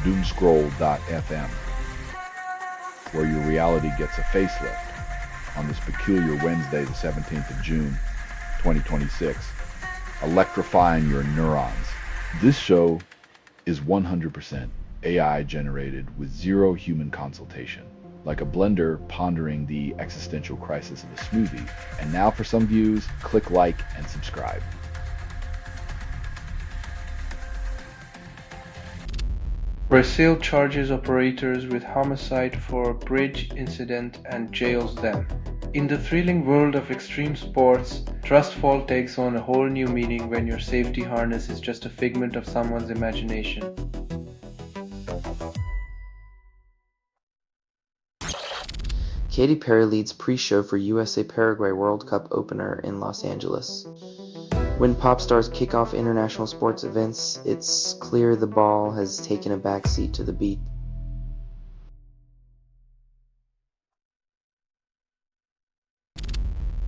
Doomscroll.fm, where your reality gets a facelift on this peculiar Wednesday, the 17th of June, 2026, electrifying your neurons. This show is 100% AI generated with zero human consultation, like a blender pondering the existential crisis of a smoothie. And now for some views, click like and subscribe. Brazil charges operators with homicide for bridge incident and jails them. In the thrilling world of extreme sports, trust fall takes on a whole new meaning when your safety harness is just a figment of someone's imagination. Katy Perry leads pre-show for USA Paraguay World Cup opener in Los Angeles. When pop stars kick off international sports events, it's clear the ball has taken a backseat to the beat.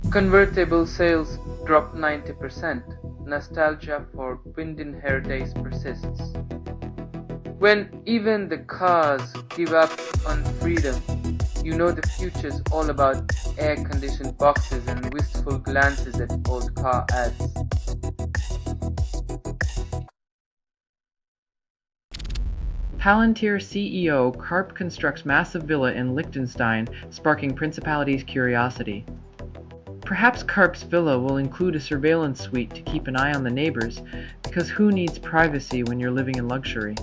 Convertible sales dropped 90%. Nostalgia for Bindin Hair Days persists. When even the cars give up on freedom, you know the future's all about air-conditioned boxes and wistful glances at old car ads. Palantir CEO Karp constructs massive villa in Liechtenstein, sparking Principality's curiosity. Perhaps Karp's villa will include a surveillance suite to keep an eye on the neighbors, because who needs privacy when you're living in luxury?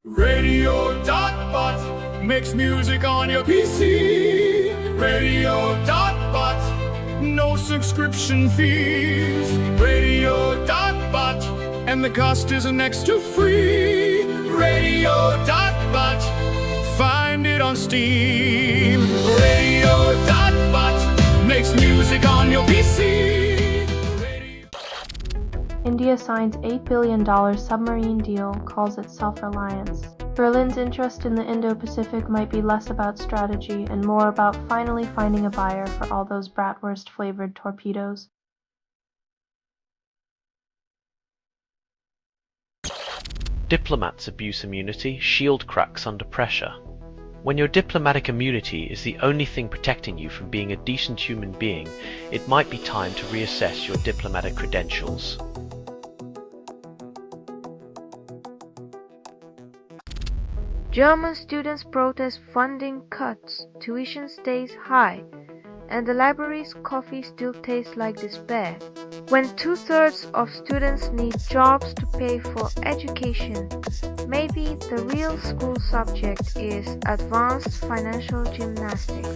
Radio.bot makes music on your PC. Radio.bot, no subscription fees. Radio.bot, and the cost is next to free. Radio.bot, find it on Steam. Radio.bot makes music on your PC. India signs $8 billion submarine deal, calls it self-reliance. Berlin's interest in the Indo-Pacific might be less about strategy and more about finally finding a buyer for all those bratwurst-flavored torpedoes. Diplomats abuse immunity, shield cracks under pressure. When your diplomatic immunity is the only thing protecting you from being a decent human being, it might be time to reassess your diplomatic credentials. German students protest funding cuts, tuition stays high, and the library's coffee still tastes like despair. When 2/3 of students need jobs to pay for education, maybe the real school subject is advanced financial gymnastics.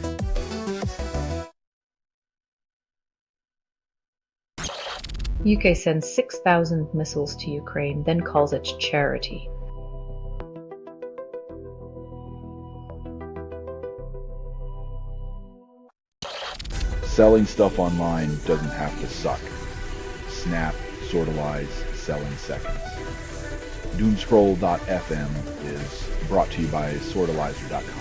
UK sends 6,000 missiles to Ukraine, then calls it charity. Selling stuff online doesn't have to suck. Snap, sortalize, sell in seconds. Doomscroll.fm is brought to you by sortalizer.com.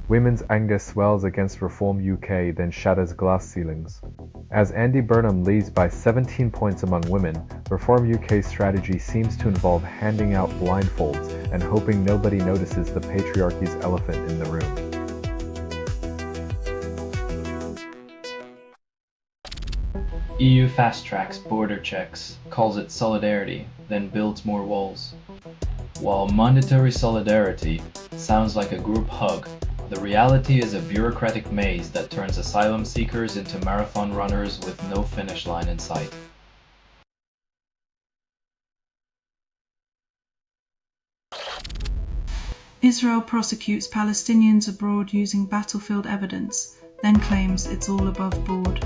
Women's anger swells against Reform UK, then shatters glass ceilings. As Andy Burnham leads by 17 points among women, Reform UK's strategy seems to involve handing out blindfolds and hoping nobody notices the patriarchy's elephant in the room. EU fast-tracks border checks, calls it solidarity, then builds more walls. While mandatory solidarity sounds like a group hug, the reality is a bureaucratic maze that turns asylum seekers into marathon runners with no finish line in sight. Israel prosecutes Palestinians abroad using battlefield evidence, then claims it's all above board.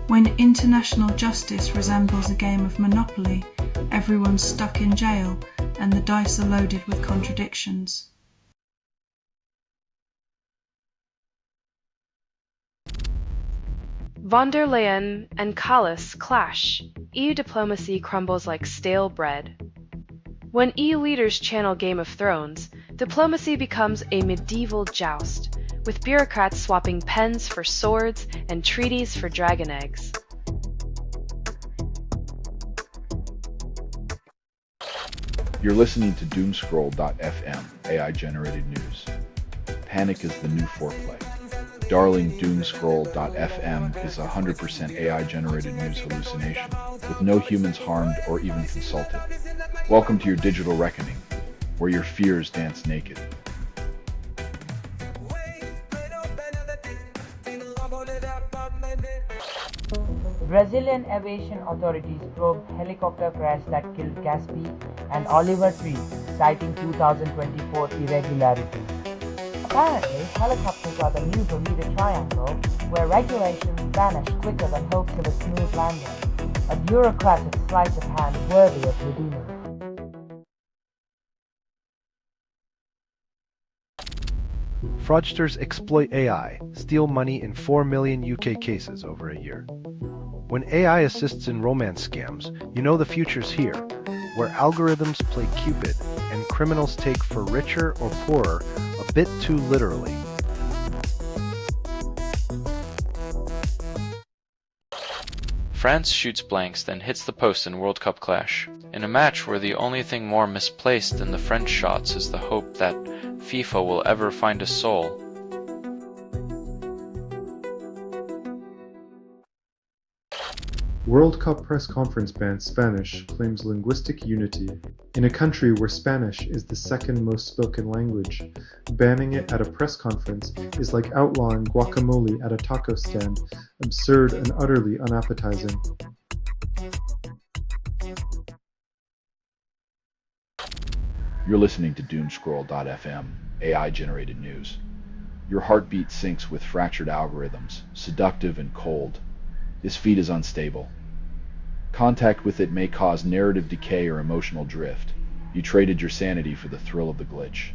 When international justice resembles a game of Monopoly, everyone's stuck in jail and the dice are loaded with contradictions. Von der Leyen and Kallas clash. EU diplomacy crumbles like stale bread. When EU leaders channel Game of Thrones, diplomacy becomes a medieval joust, with bureaucrats swapping pens for swords and treaties for dragon eggs. You're listening to Doomscroll.fm, AI-generated news. Panic is the new foreplay. Darling Doomscroll.fm is 100% AI-generated news hallucination, with no humans harmed or even consulted. Welcome to your digital reckoning, where your fears dance naked. Brazilian aviation authorities probe helicopter crash that killed Caspi and Oliver Tree, citing 2024 irregularities. Apparently, helicopters are the new Bermuda Triangle, where regulations vanish quicker than hopes of a smooth landing. A bureaucratic sleight of hand worthy of redeemers. Fraudsters exploit AI, steal money in 4 million UK cases over a year. When AI assists in romance scams, you know the future's here, where algorithms play Cupid and criminals take for richer or poorer a bit too literally. France shoots blanks, then hits the post in World Cup clash. In a match where the only thing more misplaced than the French shots is the hope that FIFA will ever find a soul. World Cup press conference bans Spanish, claims linguistic unity. In a country where Spanish is the second most spoken language, banning it at a press conference is like outlawing guacamole at a taco stand, absurd and utterly unappetizing. You're listening to Doomscroll.fm, AI-generated news. Your heartbeat syncs with fractured algorithms, seductive and cold. This feed is unstable. Contact with it may cause narrative decay or emotional drift. You traded your sanity for the thrill of the glitch.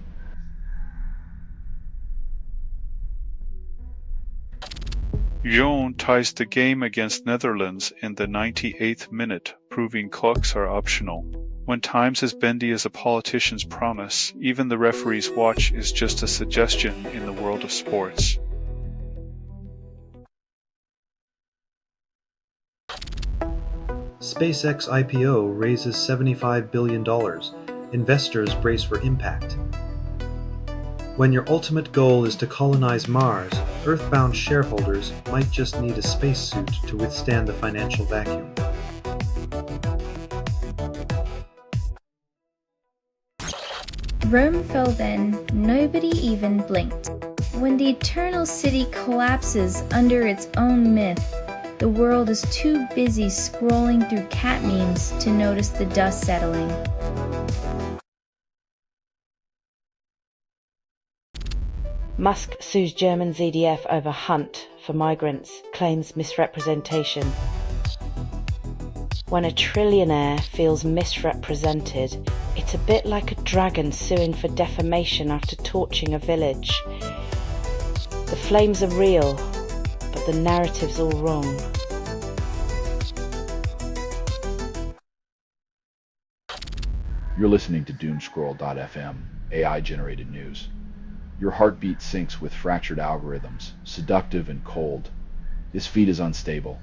Joan ties the game against Netherlands in the 98th minute, proving clocks are optional. When time's as bendy as a politician's promise, even the referee's watch is just a suggestion in the world of sports. SpaceX IPO raises $75 billion. Investors brace for impact. When your ultimate goal is to colonize Mars, Earthbound shareholders might just need a spacesuit to withstand the financial vacuum. Rome fell then, nobody even blinked. When the eternal city collapses under its own myth, the world is too busy scrolling through cat memes to notice the dust settling. Musk sues German ZDF over hunt for migrants, claims misrepresentation. When a trillionaire feels misrepresented, it's a bit like a dragon suing for defamation after torching a village. The flames are real, but the narrative's all wrong. You're listening to Doomscroll.fm, AI-generated news. Your heartbeat syncs with fractured algorithms, seductive and cold. This feed is unstable.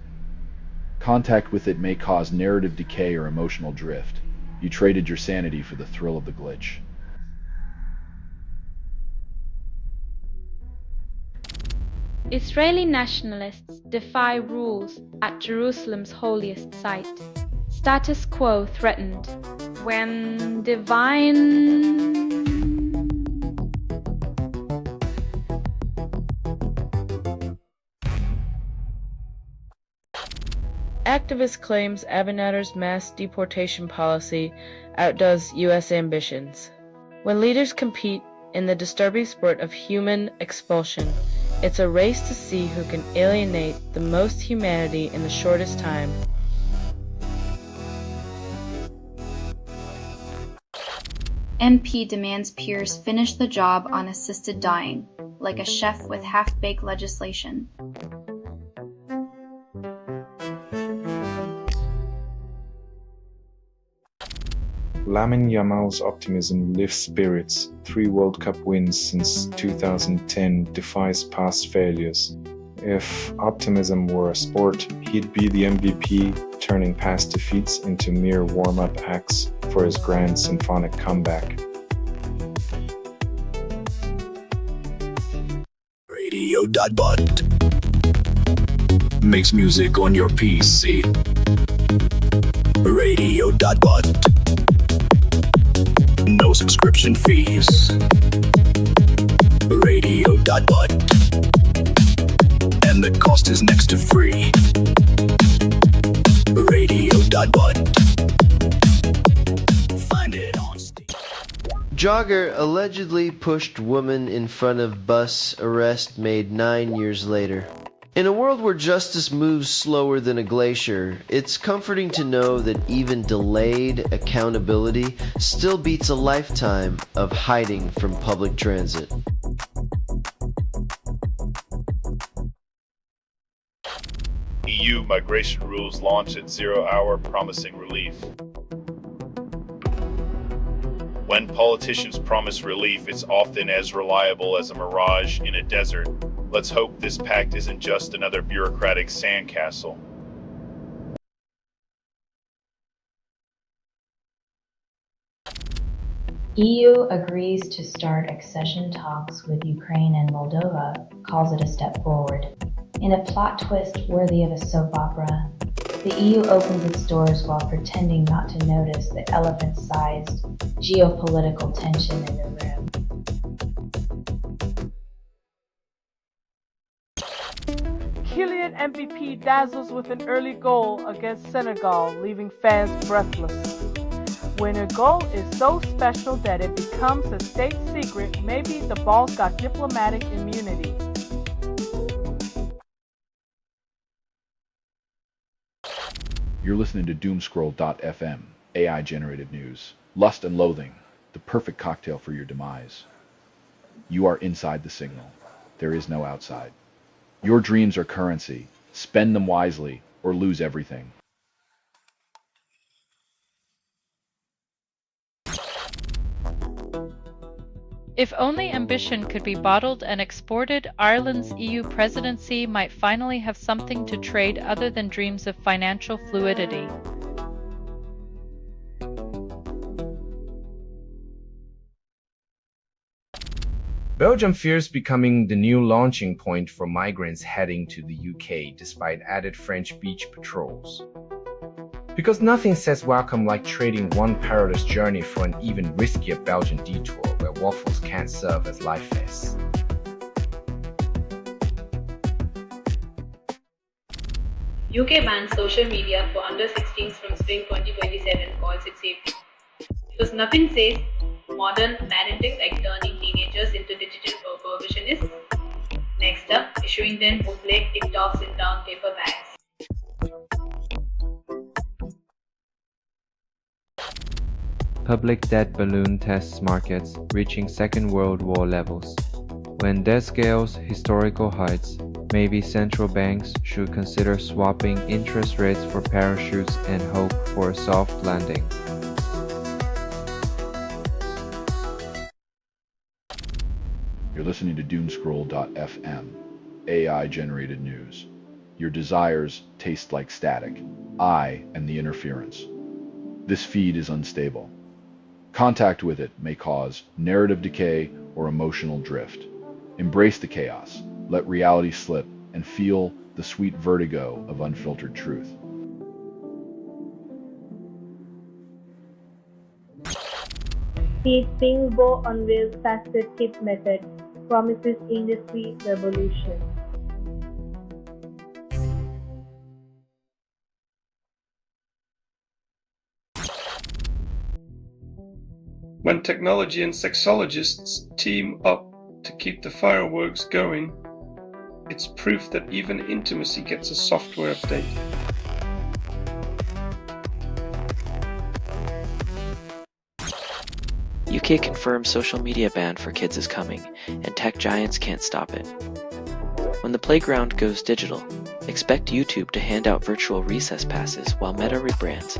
Contact with it may cause narrative decay or emotional drift. You traded your sanity for the thrill of the glitch. Israeli nationalists defy rules at Jerusalem's holiest site. Status quo threatened when divine... Activist claims Abinader's mass deportation policy outdoes U.S. ambitions. When leaders compete in the disturbing sport of human expulsion, it's a race to see who can alienate the most humanity in the shortest time. MP demands peers finish the job on assisted dying, like a chef with half-baked legislation. Lamine Yamal's optimism lifts spirits. 3 World Cup wins since 2010 defies past failures. If optimism were a sport, he'd be the MVP, turning past defeats into mere warm-up acts for his grand symphonic comeback. Radio.bot makes music on your PC. Radio.bot. No subscription fees. Radio.bot. And the cost is next to free. Radio.bot. Find it on Steam. Jogger allegedly pushed woman in front of bus, arrest made 9 years later. In a world where justice moves slower than a glacier, it's comforting to know that even delayed accountability still beats a lifetime of hiding from public transit. EU migration rules launch at 0 hour promising relief. When politicians promise relief, it's often as reliable as a mirage in a desert. Let's hope this pact isn't just another bureaucratic sandcastle. EU agrees to start accession talks with Ukraine and Moldova, calls it a step forward. In a plot twist worthy of a soap opera, the EU opens its doors while pretending not to notice the elephant-sized geopolitical tension in the room. Kylian MVP dazzles with an early goal against Senegal, leaving fans breathless. When a goal is so special that it becomes a state secret, maybe the ball's got diplomatic immunity. You're listening to Doomscroll.fm, AI-generated news. Lust and loathing, the perfect cocktail for your demise. You are inside the signal. There is no outside. Your dreams are currency. Spend them wisely or lose everything. If only ambition could be bottled and exported, Ireland's EU presidency might finally have something to trade other than dreams of financial fluidity. Belgium fears becoming the new launching point for migrants heading to the UK despite added French beach patrols. Because nothing says welcome like trading one perilous journey for an even riskier Belgian detour where waffles can't serve as life vests. UK bans social media for under 16s from spring 2027, calls it safe. Because nothing says modern parenting like turning teenagers into digital prohibitionists. Next up, issuing them bootleg TikToks in brown paper bags. Public debt balloon tests markets, reaching Second World War levels. When debt scales historical heights, maybe central banks should consider swapping interest rates for parachutes and hope for a soft landing. You're listening to Doomscroll.fm, AI-generated news. Your desires taste like static. I am the interference. This feed is unstable. Contact with it may cause narrative decay or emotional drift. Embrace the chaos, let reality slip, and feel the sweet vertigo of unfiltered truth. Steve Pingbo unveils faster tip method, promises industry revolution. When technology and sexologists team up to keep the fireworks going, it's proof that even intimacy gets a software update. UK confirms social media ban for kids is coming, and tech giants can't stop it. When the playground goes digital, expect YouTube to hand out virtual recess passes while Meta rebrands.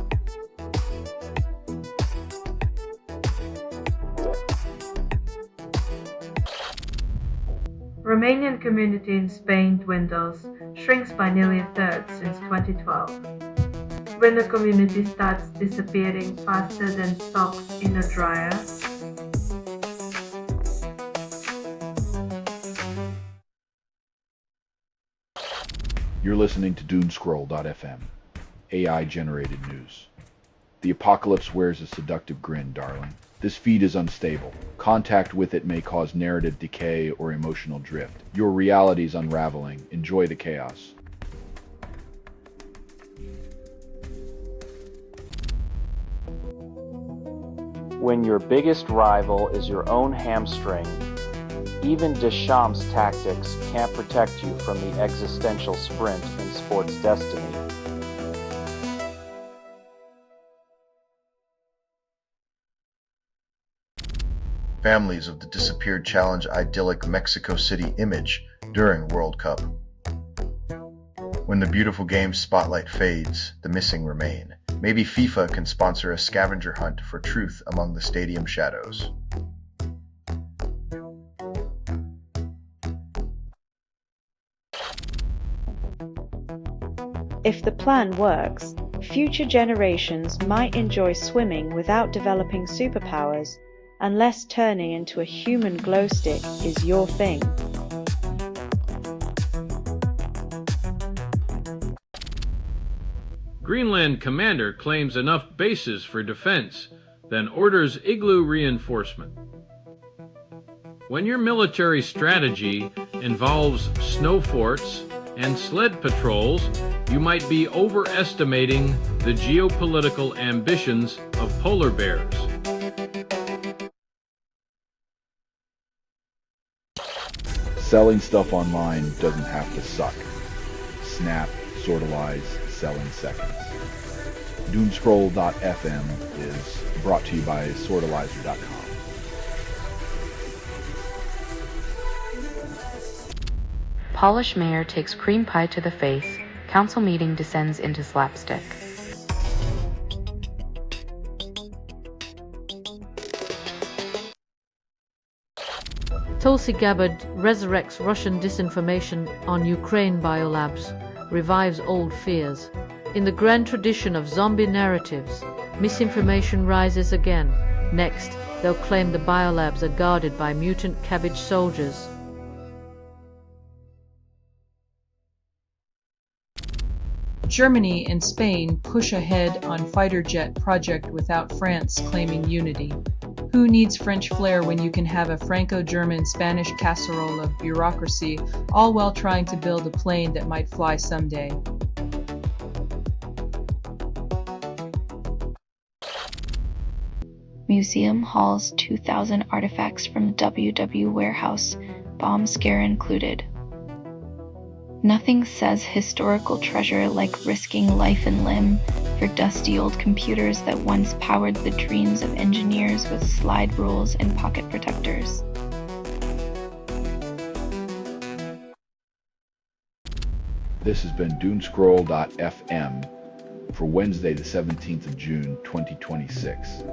Romanian community in Spain dwindles, shrinks by nearly a third since 2012. When a community starts disappearing faster than socks in a dryer. You're listening to Doomscroll.fm, AI-generated news. The apocalypse wears a seductive grin, darling. This feed is unstable. Contact with it may cause narrative decay or emotional drift. Your reality's unraveling. Enjoy the chaos. When your biggest rival is your own hamstring, even Deschamps' tactics can't protect you from the existential sprint in sports destiny. Families of the disappeared challenge idyllic Mexico City image during World Cup. When the beautiful game's spotlight fades, the missing remain. Maybe FIFA can sponsor a scavenger hunt for truth among the stadium shadows. If the plan works, future generations might enjoy swimming without developing superpowers, unless turning into a human glow stick is your thing. Greenland commander claims enough bases for defense, then orders igloo reinforcement. When your military strategy involves snow forts and sled patrols, you might be overestimating the geopolitical ambitions of polar bears. Selling stuff online doesn't have to suck. Snap, sortalize, sell in seconds. Doomscroll.fm is brought to you by sortalizer.com. Polish mayor takes cream pie to the face. Council meeting descends into slapstick. Tulsi Gabbard resurrects Russian disinformation on Ukraine biolabs, revives old fears. In the grand tradition of zombie narratives, misinformation rises again. Next, they'll claim the biolabs are guarded by mutant cabbage soldiers. Germany and Spain push ahead on fighter jet project without France claiming unity. Who needs French flair when you can have a Franco-German Spanish casserole of bureaucracy, all while trying to build a plane that might fly someday? Museum hauls 2,000 artifacts from WW warehouse, bomb scare included. Nothing says historical treasure like risking life and limb for dusty old computers that once powered the dreams of engineers with slide rules and pocket protectors. This has been Doomscroll.fm for Wednesday the 17th of June 2026.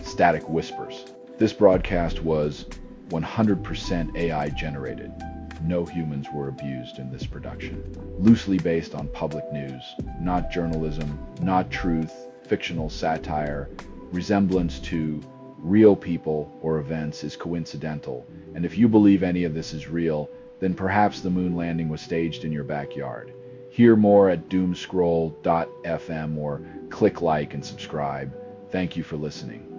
Static Whispers. This broadcast was 100% AI generated. No humans were abused in this production. Loosely based on public news, not journalism, not truth, fictional satire, resemblance to real people or events is coincidental, and if you believe any of this is real, then perhaps the moon landing was staged in your backyard. Hear more at doomscroll.fm or click like and subscribe. Thank you for listening.